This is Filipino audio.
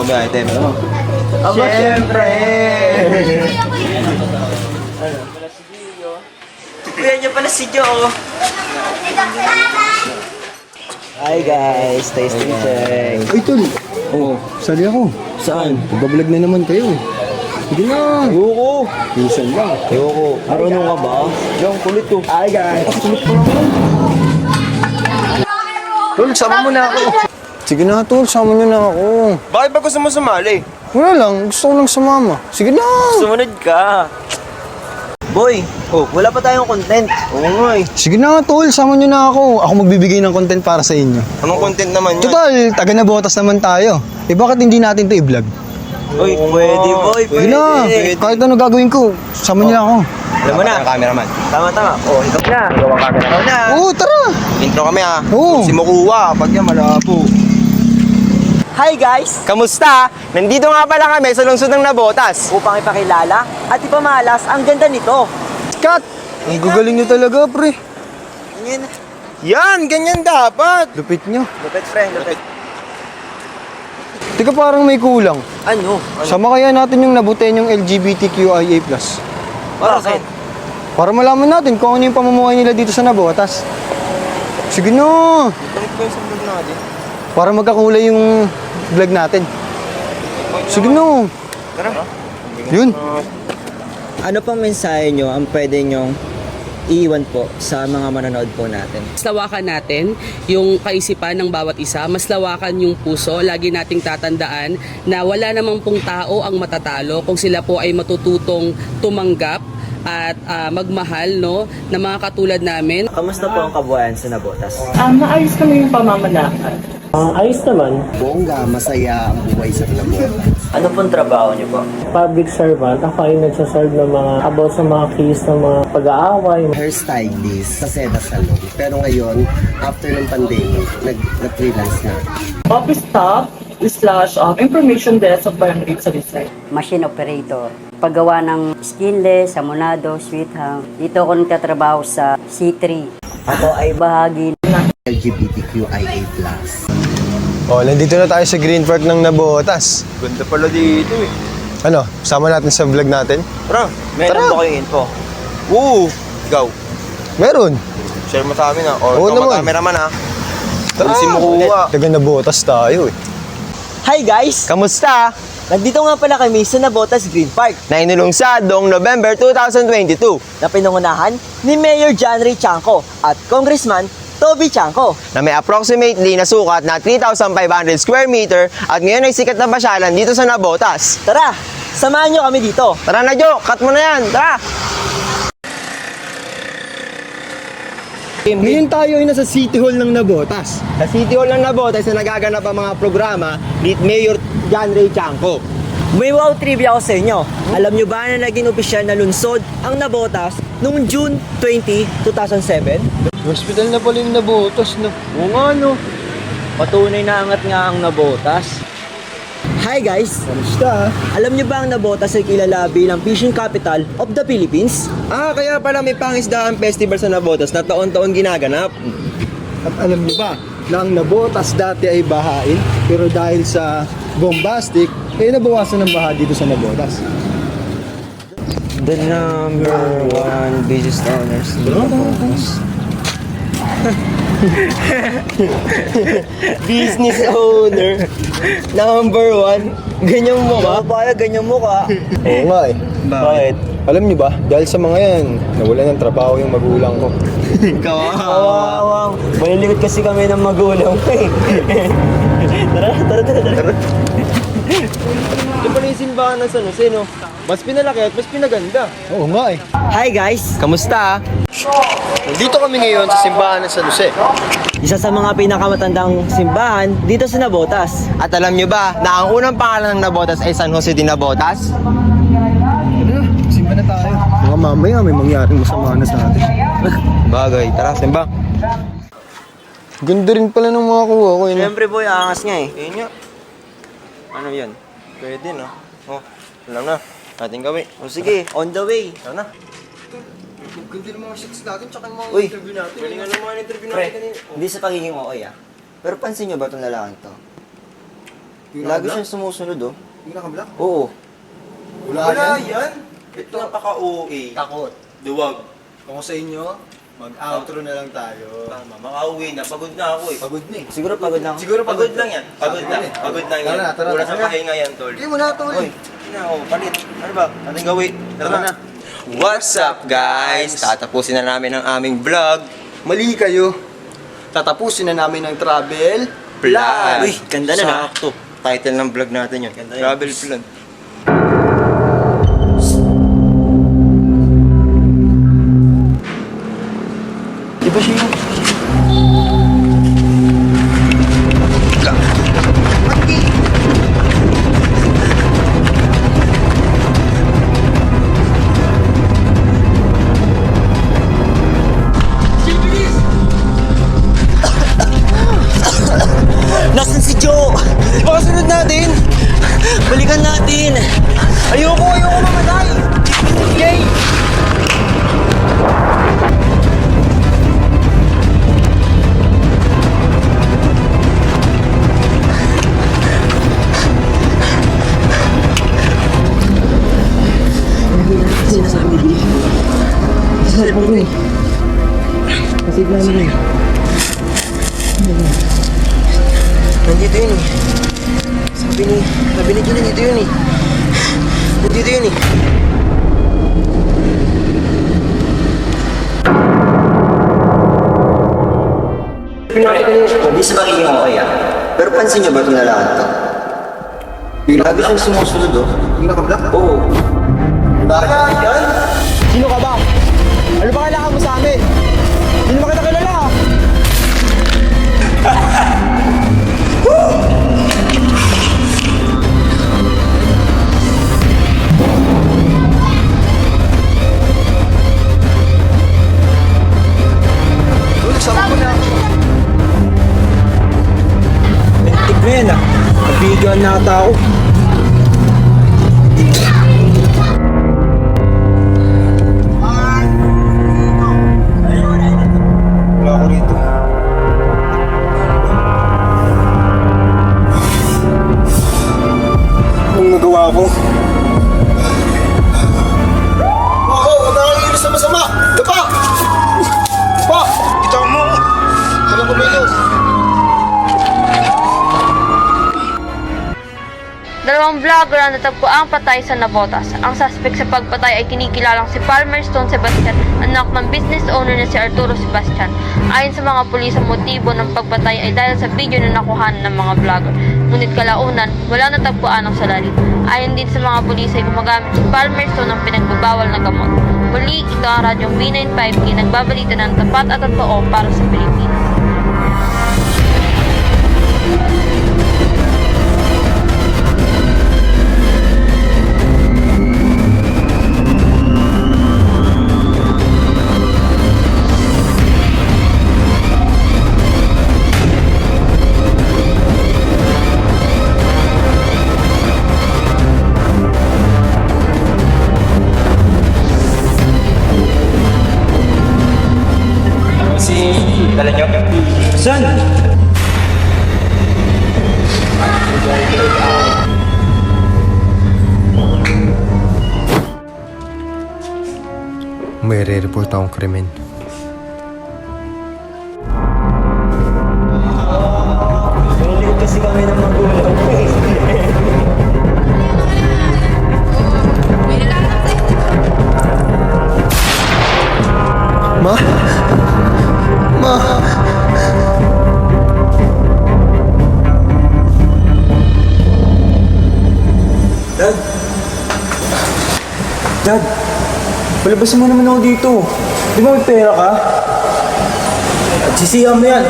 kami item. Siyempre! Kuya niyo pala si Joe. Hi guys, tasting check. Ay, tol. Oo, sali ako. Saan? Magbablog na naman kayo. Sige na. Ayoko. Minsan lang. Ayoko. Marunong ka ba? Yung kulit ko. Hi guys. Sulit ko lang. Tol, sama mo na ako. Sige na, tol. Sama nyo na ako. Bakit ba gusto mo sumali? Wala lang. Gusto ko lang sumama. Sige na. Sumunod ka. Boy, wala pa tayong content. Oo nga eh. Sige na, tol. Sama nyo na ako. Ako magbibigay ng content para sa inyo. Anong content naman yun? Total, taga na botas naman tayo. Eh, bakit hindi natin to i-vlog? Uy, pwede boy, Sige pwede. na. Kahit ano gagawin ko, sama nyo na ako. Alam mo na. Ang cameraman. Tama. Oh, ikaw na. Ikaw ang camera. Ikaw na. Oo, tara. Intro kami ah. Oo. Si Mokuwa, pag yan malabo. Hi guys! Kamusta? Nandito nga pala kami sa lungsod ng Nabotas. Upang ipakilala at ipamalas ang ganda nito. Cut! Ang gagaling nyo talaga, pre. Ganyan. Yan, ganyan dapat. Lupit nyo. Lupit friend, lupit. Teka, parang may kulang. Ano? Sama kaya natin yung nabutin yung LGBTQIA+. Bakit? Para malaman natin kung ano yung pamumuhay nila dito sa Nabotas. Sige na! Balik ko yung sa vlog natin. Para magkakulay yung vlog natin. Sige na! Tara. Yun. Ano pang mensahe nyo ang pwede nyong iiwan po sa mga manonood po natin? Mas lawakan natin yung kaisipan ng bawat isa, mas lawakan yung puso. Lagi nating tatandaan na wala namang pong tao ang matatalo kung sila po ay matututong tumanggap at magmahal no na mga katulad namin. Kamusta po ang kabuhayan sa Nabotas? Maayos kami yung pamamalakad. Ayos naman. Bongga, masaya ang buhay sa Nabotas. Ano pong trabaho nyo po? Public servant. Ako ay nagsaserve ng mga about sa mga case ng mga pag-aaway. Hairstylist sa Seda Salon. Pero ngayon, after ng pandemic, nag-freelance na. Office staff / information desk of Barangay sa Rizal. Machine operator. Paggawa ng skinless, samunado, sweet hang. Dito ako nagtatrabaho sa C3. Ako ay bahagi LGBTQIA+. Oh, nandito na tayo sa Green Park ng Nabotas. Ganda pala dito eh. Ano, sama natin sa vlog natin? Tara. Meron ba kayong info? Oo. Ikaw. Meron. Share mo sa amin ah. Oo O, ikaw naman. cameraman ah. Si Mokuwa. Taga Nabotas tayo eh. Hi guys! Kamusta? Nandito nga pala kami sa Nabotas Green Park Na inulungsad noong November 2022 na pinangunahan ni Mayor John Ray Chanco at Congressman Toby Chanco. na may approximately na sukat na 3,500 square meter at ngayon ay sikat na pasyalan dito sa Nabotas. Tara, samahan nyo kami dito. Tara na Jo, cut mo na yan. Tara! Ngayon tayo ay nasa City Hall ng Nabotas. Sa City Hall ng Nabotas na nagaganap ang mga programa ni Mayor John Ray Chanco. May wow trivia ako sa inyo. Alam nyo ba na naging opisyal na lungsod ang Nabotas noong June 20, 2007? Hospital na pala yung Nabotas, no? Oo nga no. Patunay na angat nga ang Nabotas. Hi guys! Kamusta? Alam nyo ba ang Nabotas ay kilala bilang fishing capital of the Philippines? Ah, kaya pala may Pangisdaan Festival sa Nabotas na taon-taon ginaganap. At alam niyo ba na ang Nabotas dati ay bahain, pero dahil sa bombastic, eh nabawasan ng baha dito sa Nabotas. The number one business owners in Nabotas. Business owner. Number 1. Ganyan mo ka? Kaya ganyan mo ka. Oo nga eh. Bakit? Alam niyo ba, dahil sa mga yan, nawalan ng trabaho yung magulang ko. Kawawa. Malilikot kasi kami ng magulang ko eh. Tara. Ito pala yung simbahan ng San Jose, no? Mas pinalaki at mas pinaganda. Oo nga eh. Hi guys! Kamusta? Nandito kami ngayon sa simbahan ng San Jose. Isa sa mga pinakamatandang simbahan dito sa Nabotas. At alam nyo ba na ang unang pangalan ng Nabotas ay San Jose de Nabotas? Simba na tayo. Mga mamaya may mangyaring masama na sa atin. Bagay, tara, simba. Ganda rin pala ng mga kuha ko yun. Siyempre boy, angas nga eh. Ayun nga. Ano yan? Pwede, no? Oh, alam na. Ating gawin. O sige, on the way. Alam na. Ganda ng mga shots natin, tsaka yung mga Uy. interview natin. Galingan ng mga interview Pre, natin kanina. hindi sa pagiging okay ah. Pero pansin nyo ba itong lalaking to? Lagi siyang sumusunod, oh. Yung naka-block? Oo. Wala yan. yan. Ito napaka-OA. Takot. Duwag. Kung sa inyo, mag-outro na lang tayo. Tama, makauwi na. Pagod na ako eh. Pagod na eh. Siguro pagod na ako. Siguro pagod lang yan. Pagod Sabi lang. ko eh. Pagod lang yan. Tara, Wala sa tara. pahinga yan, tol. Hindi mo na ito Oy, palit. Ano ba? Ating gawin. Tara na. What's up, guys? Tatapusin na namin ang aming vlog. Mali kayo. Tatapusin na namin ang travel Plan. Uy, ganda na. Sakto. Title ng vlog natin yun. Travel plan. Di ba siya yung... Nasaan si Joe? Baka sunod natin. Balikan natin. Ayoko mamatay. Yay! Nandito yun eh. Sabi ni Jill, nandito yun eh. Nandito yun eh. Hindi sa magiging okay ah. Pero pansin niyo ba itong lalaki to? Lagi siyang sumusunod oh. Yung naka-block? Oo. Bakit yan? Sino ka ba? Ano ba kailangan mo sa amin? Hindi naman kita kilala. Nagsama ko na. Mentik na yan ah. Nabidyoan na ata ako. Wala ako rito. Anong nagawa ko? Ako, huwag na kang inis na masama! Dapa! Pa! Kita mo! Walang kumilos! Dalawang vlogger ang natagpuang patay sa Navotas. Ang suspect sa pagpatay ay kinikilalang si Palmer Stone Sebastian, anak ng business owner na si Arturo Sebastian. Ayon sa mga pulis, ang motibo ng pagpatay ay dahil sa video na nakuhanan ng mga vlogger. Ngunit kalaunan, wala natagpuan ang salarin. Ayon din sa mga pulis ay gumagamit si Palmer Stone ng pinagbabawal na gamot. Muli, ito ang radyong B95K nagbabalita ng tapat at totoo para sa Pilipinas. Dala niyo? Saan? May re-report akong krimen. Nalilig kasi kami ng magulang ko eh. Ma? Ma? Dad, palabasin mo naman ako dito. Di ba may pera ka? At sisiyan mo yan.